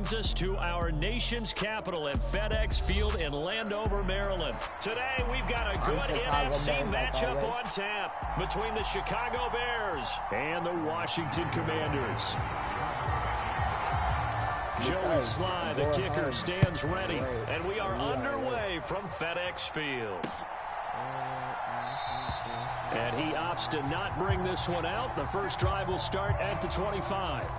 brings us to our nation's capital at FedEx Field in Landover, Maryland. Today, we've got a good NFC matchup on tap between the Chicago Bears and the Washington Commanders. Joey Sly, the kicker, stands ready, and we are underway from FedEx Field. And he opts to not bring this one out. The first drive will start at the 25.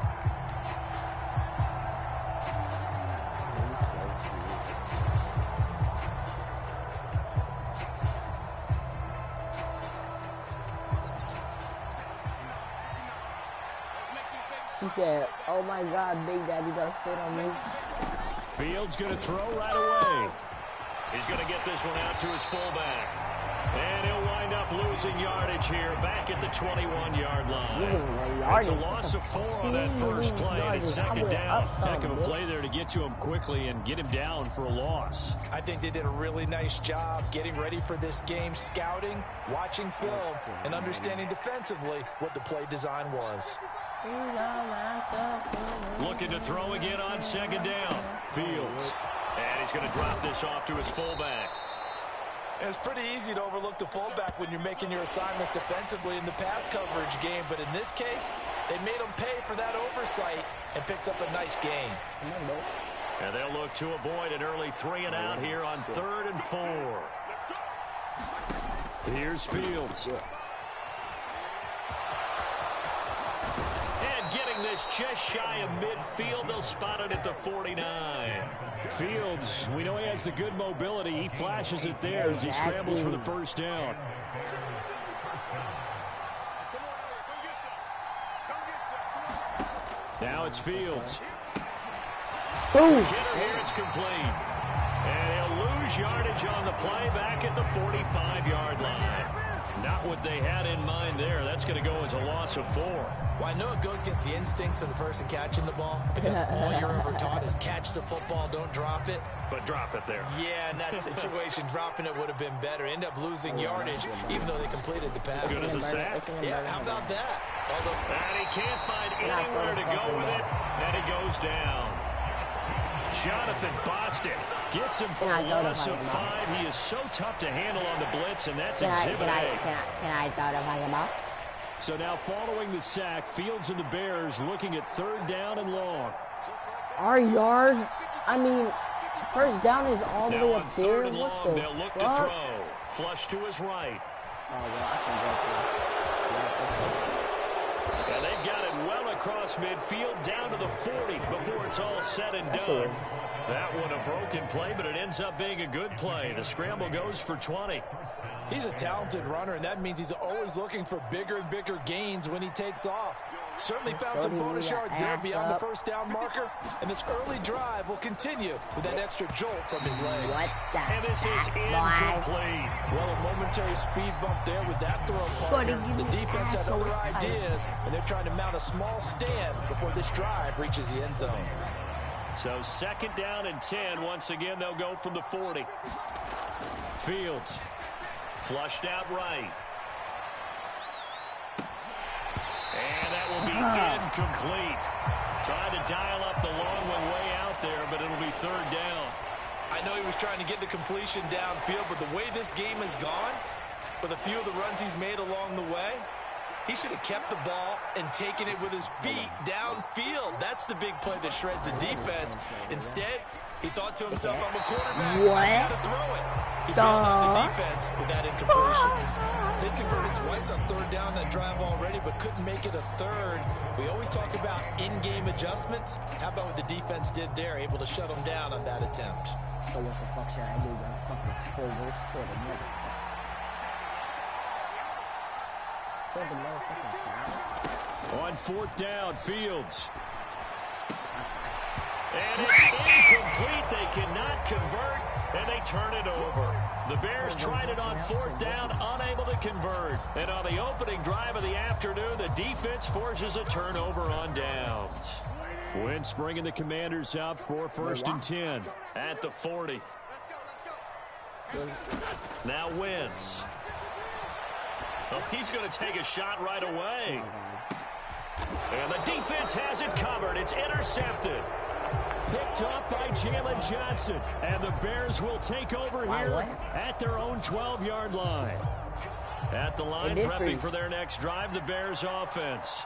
She said, "Oh my God, Big Daddy, don't sit on me." Fields going to throw right away. He's going to get this one out to his fullback. And he'll wind up losing yardage here back at the 21-yard line. It's a loss of 4 on that first play, and it's second down. Heck of a play there to get to him quickly and get him down for a loss. I think they did a really nice job getting ready for this game, scouting, watching film, and understanding defensively what the play design was. Looking to throw again on second down. Fields. And he's going to drop this off to his fullback. It's pretty easy to overlook the fullback when you're making your assignments defensively in the pass coverage game, but in this case, they made him pay for that oversight and picks up a nice gain. And they'll look to avoid an early 3-and-out here on 3rd and 4. Here's Fields. And getting this just shy of midfield, they'll spot it at the 49. Fields, we know he has the good mobility. He flashes it there as he scrambles for the first down. Now it's Fields. Boom. Here it's complete. And he'll lose yardage on the play back at the 45-yard line. Not what they had in mind there. That's going to go as a loss of 4. Well, I know it goes against the instincts of the person catching the ball, because all you're ever taught is catch the football, don't drop it. But drop it there. Yeah, in that situation, dropping it would have been better. End up losing yardage, even though they completed the pass. As good as a sack. Yeah, how about that? And he can't find anywhere to go with it, and he goes down. Jonathan Bostic gets him for a loss of 5. He is so tough to handle on the blitz, and that's exhibit A. Can I throw the ball? So now following the sack, Fields and the Bears looking at 3rd down and long. Our yard, I mean, first down is all the way up there. 3rd and long, they'll look to throw. Flush to his right. And they've got it well across midfield, down to the 40 before it's all said and done. That one a broken play, but it ends up being a good play. The scramble goes for 20. He's a talented runner, and that means he's always looking for bigger and bigger gains when he takes off. Certainly found some bonus yards there beyond the first down marker, and this early drive will continue with that extra jolt from his legs. And this is incomplete. Well, a momentary speed bump there with that throw partner. The defense had other ideas, and they're trying to mount a small stand before this drive reaches the end zone. So 2nd down and 10. Once again, they'll go from the 40. Fields. Flushed out right. And that will be incomplete. Trying to dial up the long one way out there, but it'll be 3rd down. I know he was trying to get the completion downfield, but the way this game has gone, with a few of the runs he's made along the way, he should have kept the ball and taken it with his feet downfield. That's the big play that shreds the defense. Instead, he thought to himself, I'm a quarterback. I got to throw it. He brought out the defense with that incompletion. They converted twice on 3rd down that drive already, but couldn't make it a 3rd. We always talk about in-game adjustments. How about what the defense did there, able to shut them down on that attempt? So what the fuck should I do? On 4th down, Fields. And it's incomplete. They cannot convert, and they turn it over. The Bears tried it on 4th down, unable to convert. And on the opening drive of the afternoon, the defense forces a turnover on downs. Wentz bringing the Commanders up for 1st and 10. At the 40. Now Wentz. Oh, he's going to take a shot right away. And the defense has it covered. It's intercepted. picked off by Jalen Johnson. And the Bears will take over here at their own 12-yard line. At the line, prepping for their next drive, the Bears offense.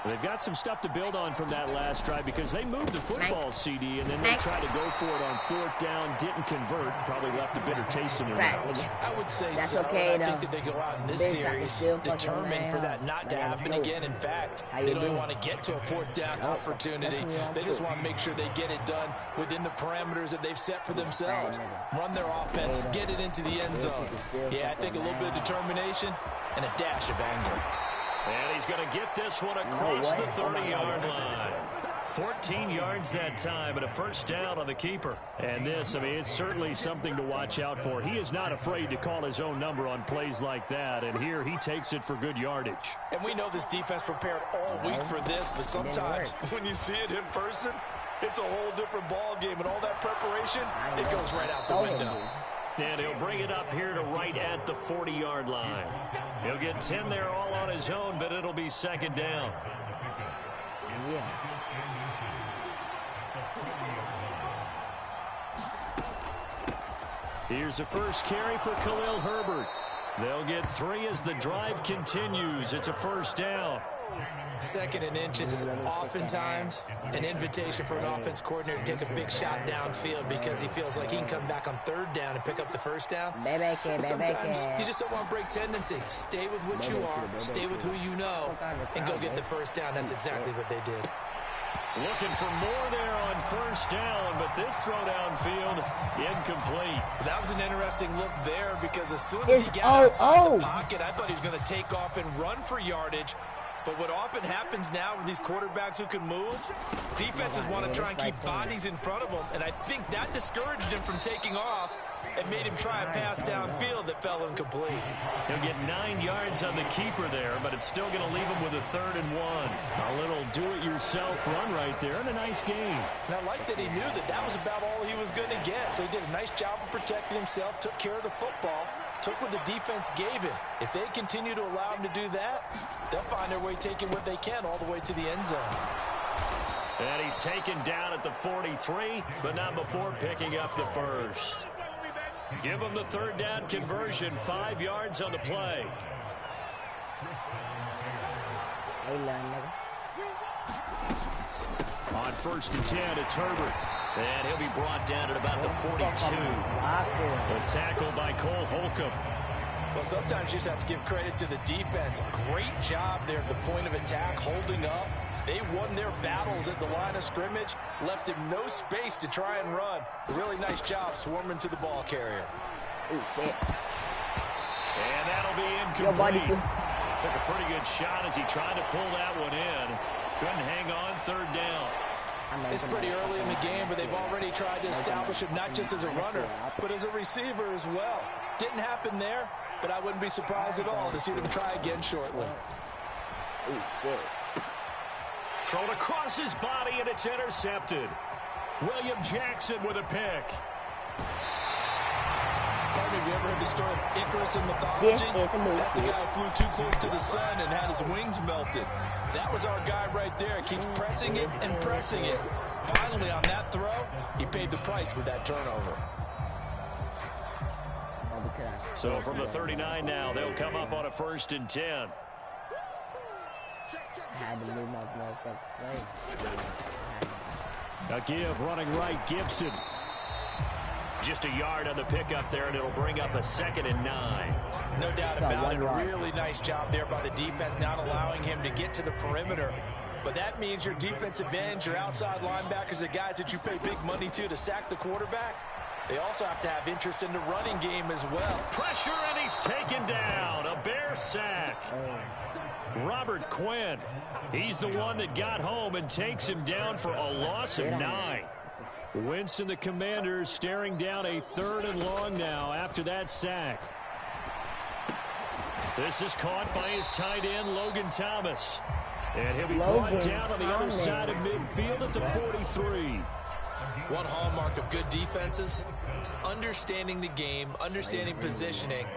They've got some stuff to build on from that last drive because they moved the football, CD, and then they tried to go for it on 4th down, didn't convert, probably left a bitter taste in their mouths. I would say that's so. Okay, I think that they go out in this series determined for that not to happen again. In fact, they don't want to get to a 4th down opportunity. They just want to make sure they get it done within the parameters that they've set for themselves. Run their offense, get it into the end zone. Yeah, I think a little bit of determination and a dash of anger. And he's going to get this one across the 30-yard line. 14 yards that time and a first down on the keeper. And this, I mean, it's certainly something to watch out for. He is not afraid to call his own number on plays like that. And here he takes it for good yardage. And we know this defense prepared all week for this, but sometimes when you see it in person, it's a whole different ball game. And all that preparation, it goes right out the window. And he'll bring it up here to right at the 40-yard line. He'll get 10 there all on his own, but it'll be second down. Here's the first carry for Khalil Herbert. They'll get 3 as the drive continues. It's a first down. 2nd and inches is oftentimes an invitation for an offense coordinator to take a big shot downfield because he feels like he can come back on 3rd down and pick up the first down. Sometimes you just don't want to break tendency. Stay with what you are, stay with who you know, and go get the first down. That's exactly what they did. Looking for more there on first down, but this throw downfield incomplete. That was an interesting look there because as soon as he got outside the pocket, I thought he was going to take off and run for yardage. But what often happens now with these quarterbacks who can move, defenses want to try and keep bodies in front of them, and I think that discouraged him from taking off and made him try a pass downfield that fell incomplete. He'll get 9 yards on the keeper there, but it's still going to leave him with a 3rd and 1. A little do-it-yourself run right there, and a nice game. And I like that he knew that that was about all he was going to get, so he did a nice job of protecting himself, took care of the football, took what the defense gave him. If they continue to allow him to do that, they'll find their way taking what they can all the way to the end zone. And he's taken down at the 43, but not before picking up the first. Give him the 3rd down conversion, 5 yards on the play. On 1st and 10, it's Herbert. And he'll be brought down at about the 42. A tackle by Cole Holcomb. Well, sometimes you just have to give credit to the defense. Great job there at the point of attack, holding up. They won their battles at the line of scrimmage, left him no space to try and run. A really nice job swarming to the ball carrier. And that'll be incomplete. Took a pretty good shot as he tried to pull that one in. Couldn't hang on 3rd down. It's pretty early in the game, but they've already tried to establish him not just as a runner, but as a receiver as well. Didn't happen there, but I wouldn't be surprised at all to see them try again shortly. Thrown across his body, and it's intercepted. William Jackson with a pick. Have you ever heard the story of Icarus in mythology? That's the guy who flew too close to the sun and had his wings melted. That was our guy right there. Keeps pressing it and pressing it. Finally, on that throw, he paid the price with that turnover. So from the 39 now, they'll come up on a 1st and 10. A give running right, Gibson. Just a yard on the pickup there, and it'll bring up a 2nd and 9. No doubt about it. A really nice job there by the defense, not allowing him to get to the perimeter. But that means your defensive ends, your outside linebackers, the guys that you pay big money to sack the quarterback, they also have to have interest in the running game as well. Pressure, and he's taken down. A Bear sack. Robert Quinn. He's the one that got home and takes him down for a loss of 9. Winston, the Commanders, staring down a 3rd and long now after that sack. This is caught by his tight end, Logan Thomas. And he'll be brought down on the other side of midfield at the 43. One hallmark of good defenses is understanding the game, understanding positioning,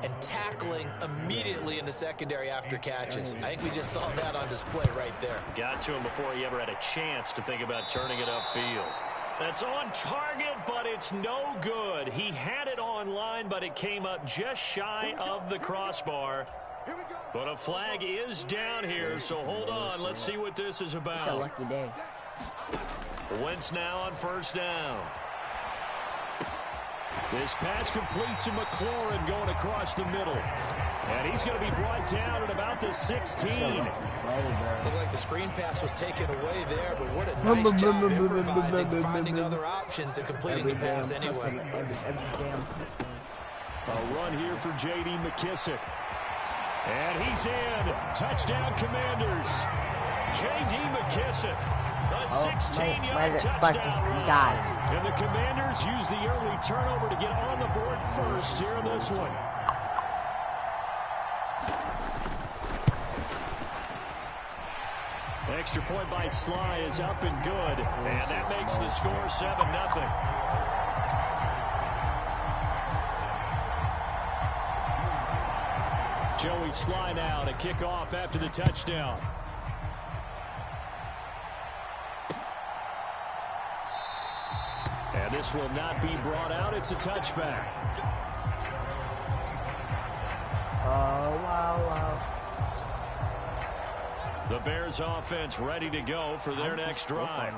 and tackling immediately in the secondary after catches. I think we just saw that on display right there. Got to him before he ever had a chance to think about turning it upfield. That's on target, but it's no good. He had it on line, but it came up just shy of the crossbar. But a flag is down here, so hold on. Let's see what this is about. It's a lucky day. Wentz now on first down. This pass complete to McLaurin going across the middle. And he's going to be brought down at about the 16. Looked like the screen pass was taken away there, but what a nice job improvising, finding other options, and completing the pass anyway. A run here for J.D. McKissick. And he's in. Touchdown, Commanders. J.D. McKissick. A 16-yard touchdown run. And the Commanders use the early turnover to get on the board first here in this one. Extra point by Sly is up and good. And that makes the score 7-0. Joey Sly now to kick off after the touchdown. And this will not be brought out. It's a touchback. Oh, wow. The Bears offense ready to go for their next drive.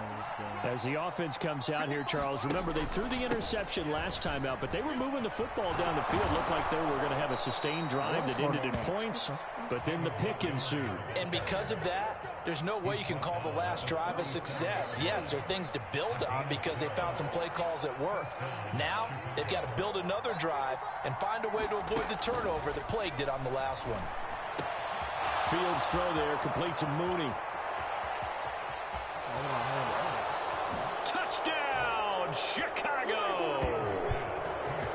As the offense comes out here, Charles, remember they threw the interception last time out, but they were moving the football down the field. Looked like they were going to have a sustained drive that ended in points, but then the pick ensued. And because of that, there's no way you can call the last drive a success. Yes, there are things to build on because they found some play calls that work. Now, they've got to build another drive and find a way to avoid the turnover that plagued it on the last one. Fields throw there, complete to Mooney. Touchdown, Chicago!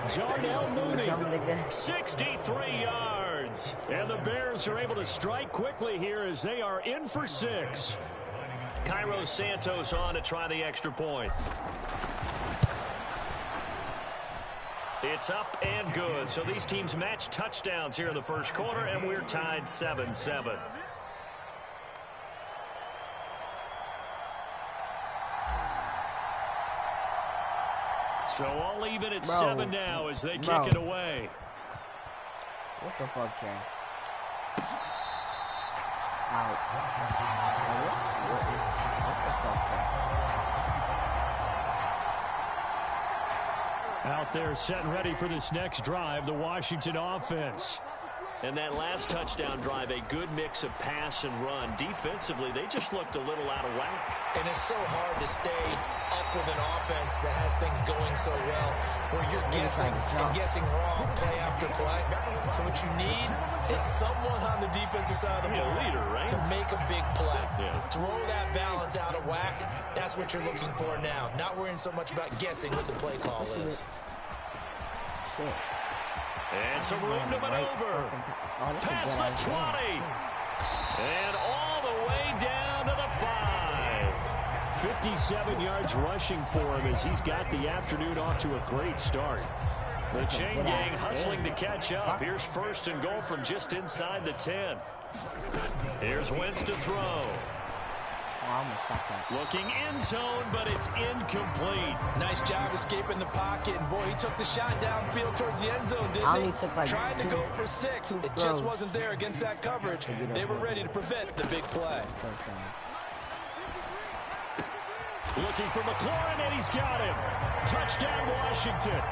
Darnell Mooney, 63 yards. And the Bears are able to strike quickly here as they are in for 6. Cairo Santos on to try the extra point. It's up and good. So these teams match touchdowns here in the first quarter, and we're tied 7-7. So all even at 7 now as they kick it away. What the fuck, Jay? Out. What the fuck, Jay? Out there set and ready for this next drive, the Washington offense. And that last touchdown drive, a good mix of pass and run. Defensively, they just looked a little out of whack. And it's so hard to stay up with an offense that has things going so well, where you're guessing and guessing wrong play after play. So what you need is someone on the defensive side of the ball, leader, right? to make a big play. Yeah. Throw that balance out of whack. That's what you're looking for now. Not worrying so much about guessing what the play call is. Shit. And some room to maneuver. Past the 20. And all the way down to the 5. 57 yards rushing for him as he's got the afternoon off to a great start. The chain gang hustling to catch up. Here's first and goal from just inside the 10. Here's Wentz to throw. Looking in zone, but it's incomplete. Nice job escaping the pocket. And boy, he took the shot downfield towards the end zone, didn't he? Trying to go for 6. It just wasn't there against that coverage. They were ready to prevent the big play. Looking for McLaurin, and he's got him. Touchdown, Washington.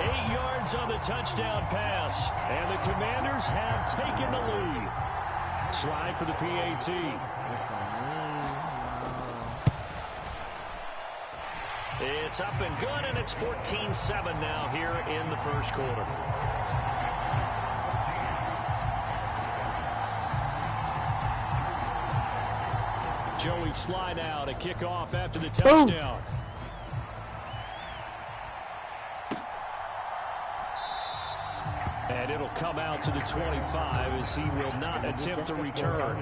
8 yards on the touchdown pass. And the Commanders have taken the lead. Slide for the PAT. It's up and good, and it's 14-7 now here in the first quarter. Joey Sly now to kick off after the touchdown. And it'll come out to the 25 as he will not attempt to return.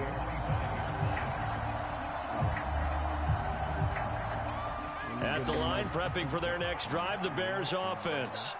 At the line, prepping for their next drive, the Bears offense.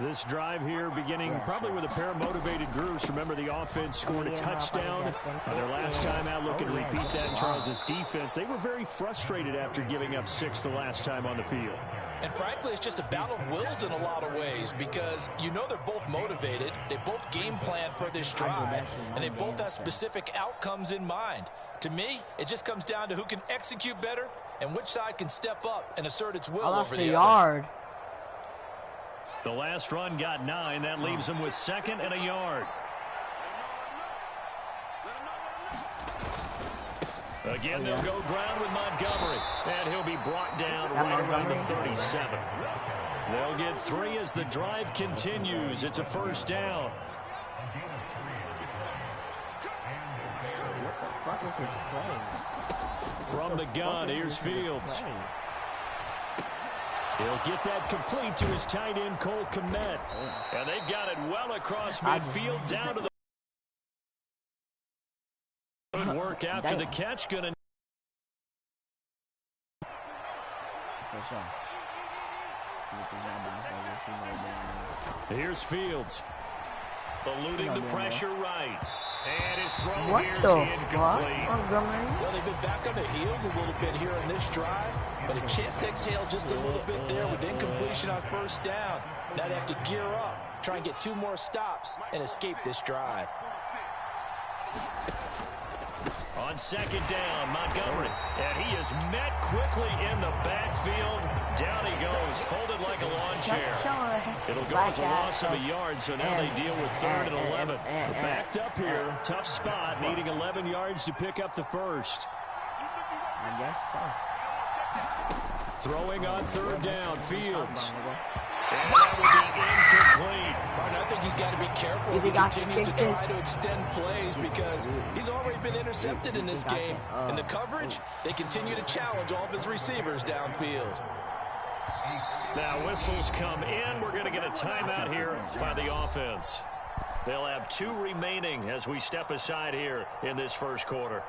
This drive here beginning probably with a pair of motivated groups. Remember, the offense scored a touchdown on their last time out. Looking to repeat that in Charles' defense. They were very frustrated after giving up 6 the last time on the field. And frankly, it's just a battle of wills in a lot of ways because you know they're both motivated. They both game plan for this drive, and they both have specific outcomes in mind. To me, it just comes down to who can execute better and which side can step up and assert its will over the other. The last run got 9. That leaves him with 2nd and a yard. Again, they'll go ground with Montgomery. And he'll be brought down right around the 37. They'll get 3 as the drive continues. It's a first down. What the fuck is his play? From the gun, here's Fields. He'll get that complete to his tight end, Cole Kmet. And they've got it well across midfield down to the... Good work after the catch. Gonna... Here's Fields. Eluding the pressure right. And his throw here's incomplete. Well, they've been back on the heels a little bit here in this drive, but a chance to exhale just a little bit there with incompletion on first down. Now they have to gear up, try and get 2 more stops, and escape this drive. On 2nd down, Montgomery. And he is met quickly in the backfield. Down he goes, folded like a lawn chair. It'll go as a loss of a yard, so now they deal with 3rd and 11. They're backed up here, tough spot, needing 11 yards to pick up the first. I guess so. Throwing on 3rd down, Fields. And that will be incomplete. Martin, I think he's got to be careful as he continues to try to extend plays because he's already been intercepted in this game. In the coverage, they continue to challenge all of his receivers downfield. Now whistles come in. We're going to get a timeout here by the offense. They'll have 2 remaining as we step aside here in this first quarter.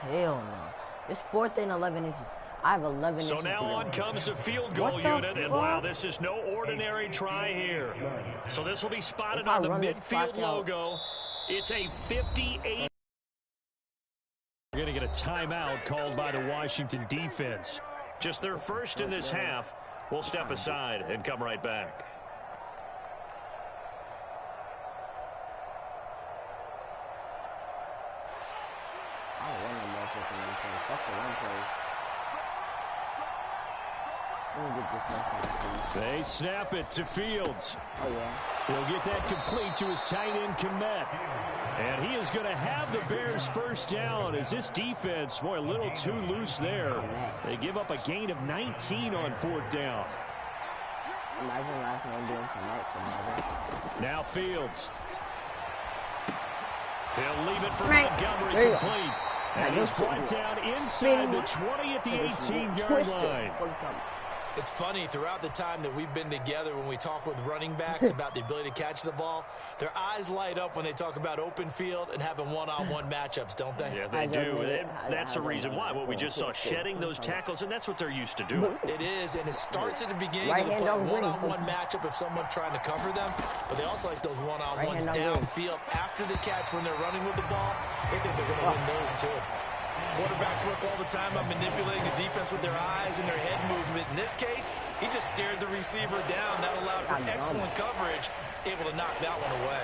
Hell no. This 4th and 11 is... I have 11. So now on comes the field goal unit, and wow, this is no ordinary try here. So this will be spotted on the midfield logo. It's a 58. We're going to get a timeout called by the Washington defense. Just their first in this half. We'll step aside and come right back. They snap it to Fields. Oh, yeah. He'll get that complete to his tight end, Kmet. And he is going to have the Bears first down as this defense, boy, a little too loose there. They give up a gain of 19 on 4th down. Imagine last name being Kmet. Now Fields. He'll leave it for Montgomery complete. And he's brought down inside the 20 at the 18-yard line. It's funny, throughout the time that we've been together when we talk with running backs about the ability to catch the ball, their eyes light up when they talk about open field and having one-on-one matchups, don't they? Yeah, they do. That's the reason why. What we just saw, shedding those tackles, and that's what they're used to doing. It is, and it starts at the beginning of the play, one-on-one matchup if someone's trying to cover them, but they also like those one-on-ones downfield after the catch when they're running with the ball. They think they're going to win those too. Quarterbacks work all the time on manipulating the defense with their eyes and their head movement. In this case, he just stared the receiver down. That allowed for excellent coverage, able to knock that one away.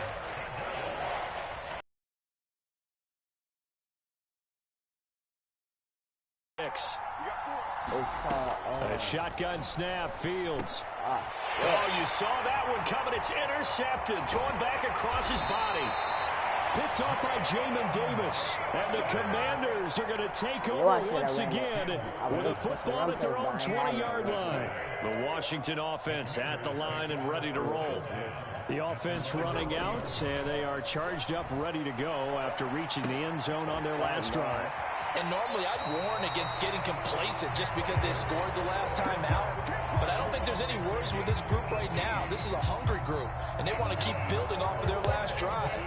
A shotgun snap, Fields. Oh, you saw that one coming. It's intercepted, thrown back across his body. Picked off by Jamin Davis. And the Commanders are going to take over once again with a football at their own 20-yard line. The Washington offense at the line and ready to roll. The offense running out, and they are charged up, ready to go after reaching the end zone on their last drive. And normally I'd warn against getting complacent just because they scored the last time out. But I don't think there's any worries with this group right now. This is a hungry group, and they want to keep building off of their last drive.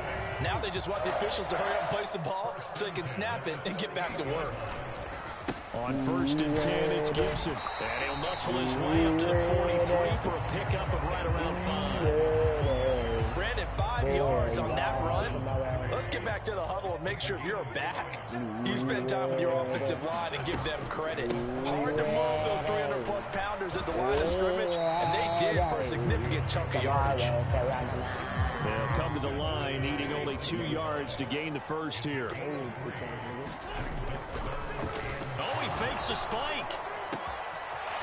Now they just want the officials to hurry up and place the ball so they can snap it and get back to work. On 1st and 10, it's Gibson. And he'll muscle his way up to the 43 for a pickup of right around 5. Brandon, 5 yards on that run. Let's get back to the huddle and make sure if you're a back, you spend time with your offensive line and give them credit. Hard to move those 300-plus pounders at the line of scrimmage, and they did for a significant chunk of yardage. They'll come to the line, needing only 2 yards to gain the first here. Oh, he fakes the spike.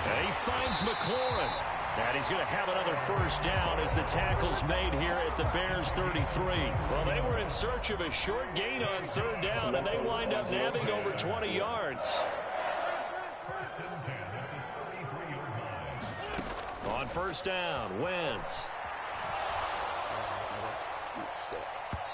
And he finds McLaurin. And he's going to have another first down as the tackle's made here at the Bears 33. Well, they were in search of a short gain on 3rd down, and they wind up nabbing over 20 yards. On 1st down, Wentz.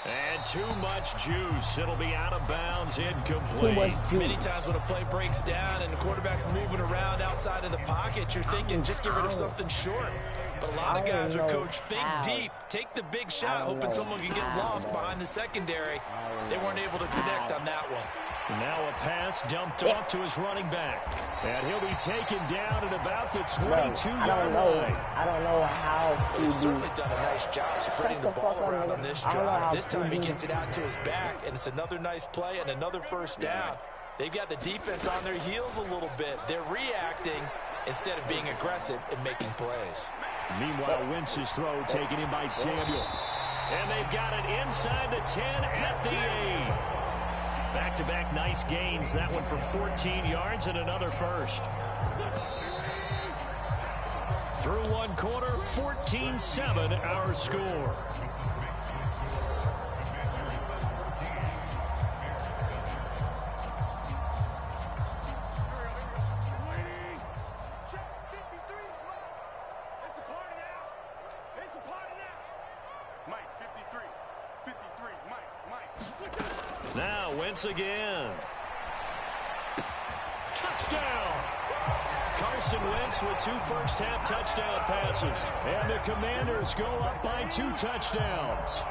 And too much juice. It'll be out of bounds, incomplete. Many times when a play breaks down and the quarterback's moving around outside of the pocket, you're thinking just get rid of something short. But a lot of guys are coached, think deep, take the big shot, hoping someone can get lost behind the secondary. They weren't able to connect on that one. Now a pass dumped off to his running back. And he'll be taken down at about the 22-yard line. I don't know how He's certainly done a nice job spreading the ball around on this drive. This time he gets it out to his back, and it's another nice play and another first down. They've got the defense on their heels a little bit. They're reacting instead of being aggressive and making plays. Meanwhile, Wentz's throw taken in by Samuel. And they've got it inside the 10 at the 8. Back-to-back nice gains. That one for 14 yards and another first. Through one quarter, 14-7 our score. Now, Wentz again. Touchdown! Carson Wentz with 2 first-half touchdown passes. And the Commanders go up by 2 touchdowns.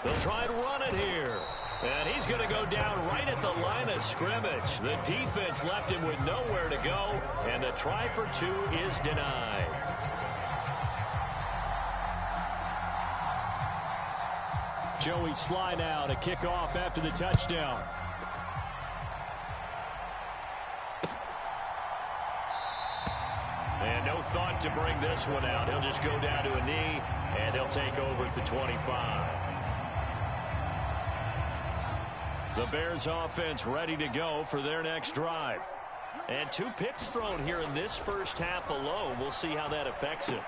They'll try and run it here. And he's going to go down right at the line of scrimmage. The defense left him with nowhere to go. And the try for 2 is denied. Joey Sly now to kick off after the touchdown. And no thought to bring this one out. He'll just go down to a knee, and he'll take over at the 25. The Bears offense ready to go for their next drive. And 2 picks thrown here in this first half alone. We'll see how that affects him.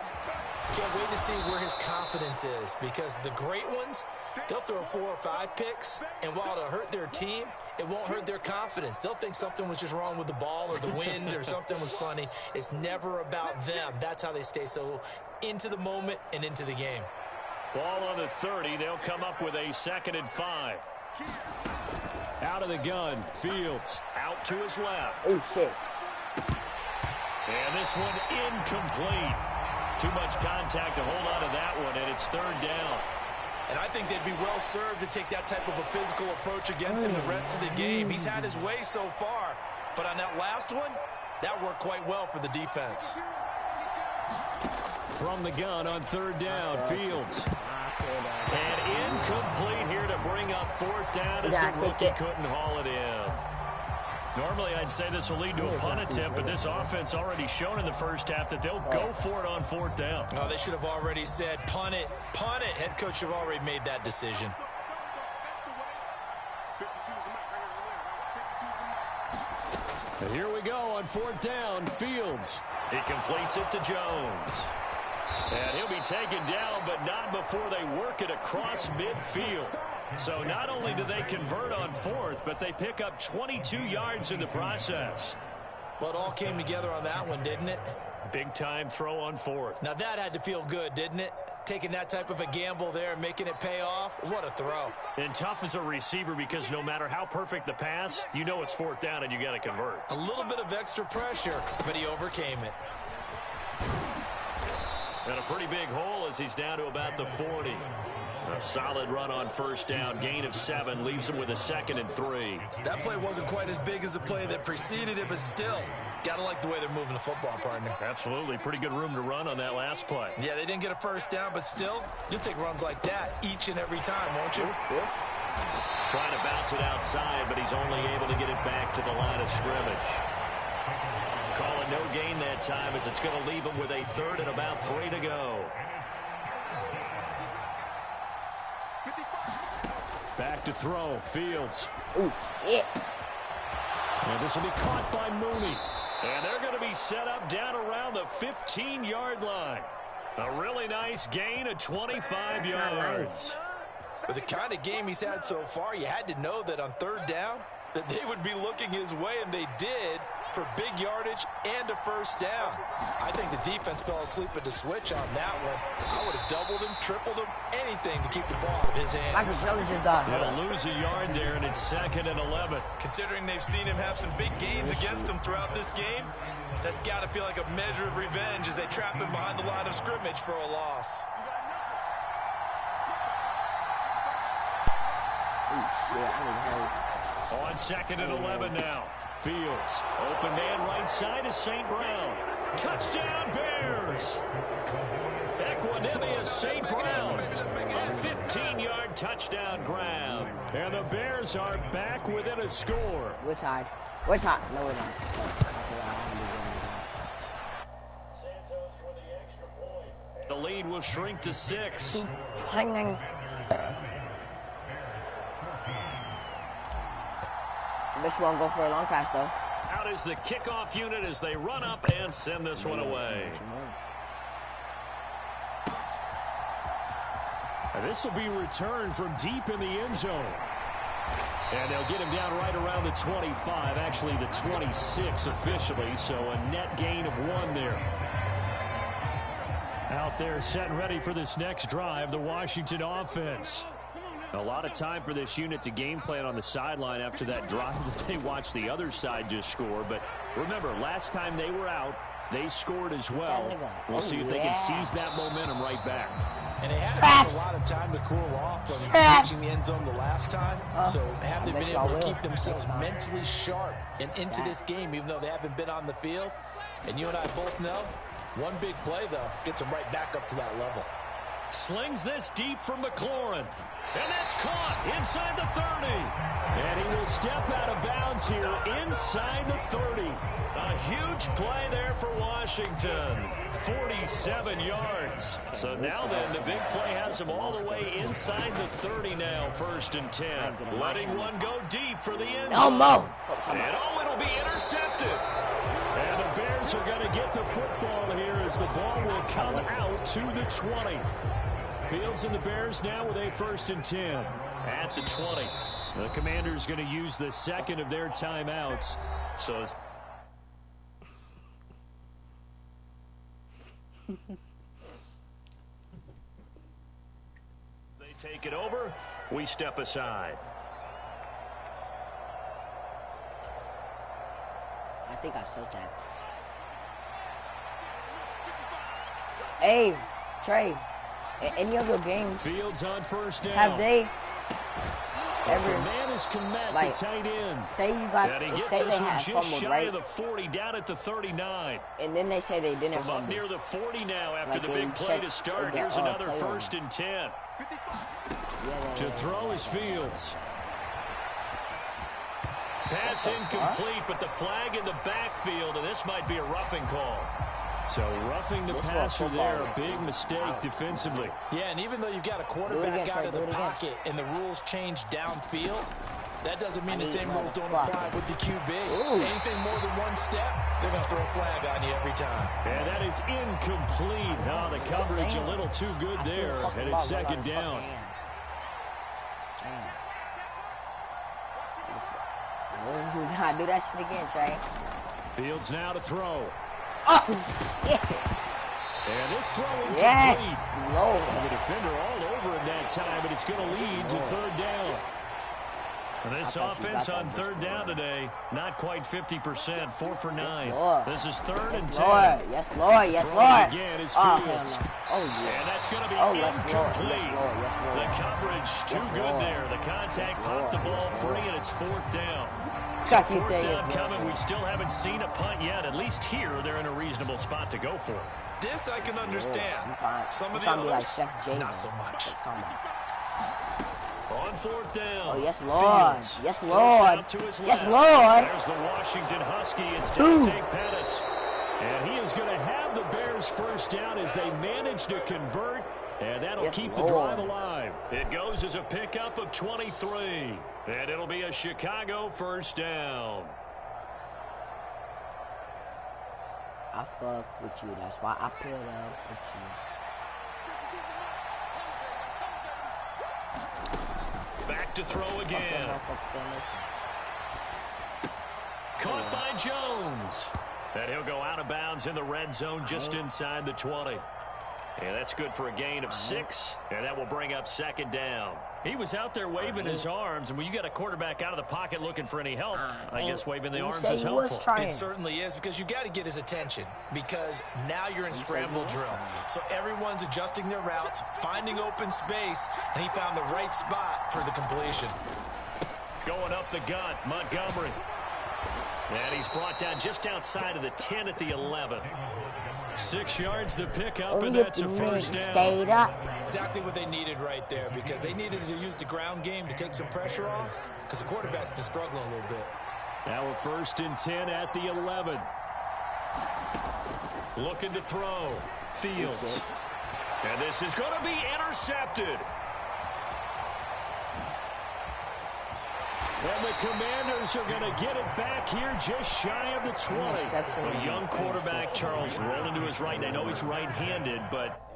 Can't wait to see where his confidence is, because the great ones, they'll throw 4 or 5 picks, and while it'll hurt their team, it won't hurt their confidence. They'll think something was just wrong with the ball or the wind or something was funny. It's never about them. That's how they stay so into the moment and into the game. Ball on the 30. They'll come up with a 2nd and 5. Out of the gun. Fields out to his left. Oh, shit. And this one incomplete. Too much contact to hold on to that one, and it's 3rd down. And I think they'd be well served to take that type of a physical approach against him the rest of the game. He's had his way so far, but on that last one, that worked quite well for the defense. From the gun on 3rd down, Fields. And incomplete here to bring up 4th down as the rookie couldn't haul it in. Normally, I'd say this will lead to a punt attempt, but this offense already shown in the first half that they'll go for it on 4th down. Oh, they should have already said, punt it, punt it. Head coach should have already made that decision. And here we go on 4th down, Fields. He completes it to Jones. And he'll be taken down, but not before they work it across midfield. So not only do they convert on 4th, but they pick up 22 yards in the process. Well, it all came together on that one, didn't it? Big-time throw on 4th. Now that had to feel good, didn't it? Taking that type of a gamble there and making it pay off. What a throw. And tough as a receiver, because no matter how perfect the pass, you know it's 4th down and you got to convert. A little bit of extra pressure, but he overcame it. And a pretty big hole as he's down to about the 40. A solid run on first down. Gain of 7 leaves him with a 2nd and 3. That play wasn't quite as big as the play that preceded it, but still, got to like the way they're moving the football, partner. Absolutely. Pretty good room to run on that last play. Yeah, they didn't get a first down, but still, you'll take runs like that each and every time, won't you? Trying to bounce it outside, but he's only able to get it back to the line of scrimmage. Calling no gain that time as it's going to leave him with a 3rd and about 3 to go. Back to throw. Fields. Oh, shit. And this will be caught by Mooney. And they're going to be set up down around the 15-yard line. A really nice gain of 25 yards. With the kind of game he's had so far, you had to know that on 3rd down, that they would be looking his way, and they did, for big yardage and a first down. I think the defense fell asleep at the switch on that one. I would have doubled him, tripled him, anything to keep the ball out of his hands. Michael Jones just got He'll lose a yard there, and it's 2nd and 11. Considering they've seen him have some big gains against him throughout this game, that's got to feel like a measure of revenge as they trap him behind the line of scrimmage for a loss. On 2nd and 11 now. Fields. Open man right side is St. Brown. Touchdown Bears. Equanimous St. Brown. A 15-yard touchdown grab. And the Bears are back within a score. We're tied. We're tied. No, we're not. The lead will shrink to 6. Bitch won't go for a long pass, though. Out is the kickoff unit as they run up and send this one away. And this will be returned from deep in the end zone. And they'll get him down right around the 25, actually the 26 officially, so a net gain of 1 there. Out there set and ready for this next drive, the Washington offense. A lot of time for this unit to game plan on the sideline after that drive that they watched the other side just score. But remember, last time they were out, they scored as well. We'll see if they can seize that momentum right back. And they had a lot of time to cool off from reaching the end zone the last time. So have they been able to keep themselves mentally sharp and into this game, even though they haven't been on the field? And you and I both know, one big play, though, gets them right back up to that level. Slings this deep for McLaurin. And that's caught inside the 30. And he will step out of bounds here inside the 30. A huge play there for Washington. 47 yards. So now then, the big play has him all the way inside the 30 now, 1st and 10. Letting one go deep for the end zone. And it'll be intercepted. And the Bears are going to get the football here as the ball will come out to the 20. Fields and the Bears now with a 1st and 10 at the 20. The Commanders going to use the 2nd of their timeouts. So they take it over. We step aside. I think I said that. Hey, Trey. Any other games? Fields on 1st down. Have they ever, man is Komet, like, the tight end. say you got, and he gets say this they one had just fumbled, shy right? of the 40, down at the 39. And then they say they didn't From up fumble. near the 40 now after Like the big play to start. Here's another 1st and 10. To throw is Fields. Pass incomplete, but the flag in the backfield, and this might be a roughing call. So roughing the passer there, a big mistake defensively. Yeah, and even though you've got a quarterback out of the pocket and the rules change downfield, that doesn't mean the same rules don't apply with the QB. Anything more than one step, they're going to throw a flag on you every time. And that is incomplete. Now the coverage a little too good there, and it's 2nd down. I do that shit again, Trey. Fields now to throw. Oh, yeah. And this throw incomplete. Yes. No. The defender all over him that time, but it's going to lead to 3rd down. This offense on third down today, not quite 50%, 4 for 9. Yes, this is third and 10. Yes, Lord. Yes, Lord. Again is Oh, Fields. hell no. Oh, yeah. And that's going to be yes, incomplete. Lord. Yes, Lord. The coverage too good there. The contact popped the ball free, and it's fourth down. So fourth down coming. We still haven't seen a punt yet. At least here, they're in a reasonable spot to go for it. This I can understand. Some of the others, not so much. On fourth down. Oh, yes, Lord. Fields. Yes, Lord. Yes, Lord. There's the Washington Husky. It's Dante Pettis. And he is going to have the Bears first down as they manage to convert. And that'll keep the drive alive. It goes as a pickup of 23. And it'll be a Chicago first down. I fuck with you. That's why I put up with you. Back to throw again. Caught by Jones. And he'll go out of bounds in the red zone just inside the 20. And that's good for a gain of 6. And that will bring up second down. He was out there waving his arms. And when you got a quarterback out of the pocket looking for any help, I guess waving the arms is helpful. It certainly is, because you got to get his attention, because now you're in scramble drill. So everyone's adjusting their routes, finding open space, and he found the right spot for the completion. Going up the gut, Montgomery. And he's brought down just outside of the 10 at the 11. 6 yards the pickup, and that's a first down. Exactly what they needed right there, because they needed to use the ground game to take some pressure off, because the quarterback's been struggling a little bit. Now we're first and 10 at the 11. Looking to throw. Fields. And this is going to be intercepted. And the Commanders are going to get it back here just shy of the 20. A young quarterback, Charles, rolling to his right. And I know he's right-handed, but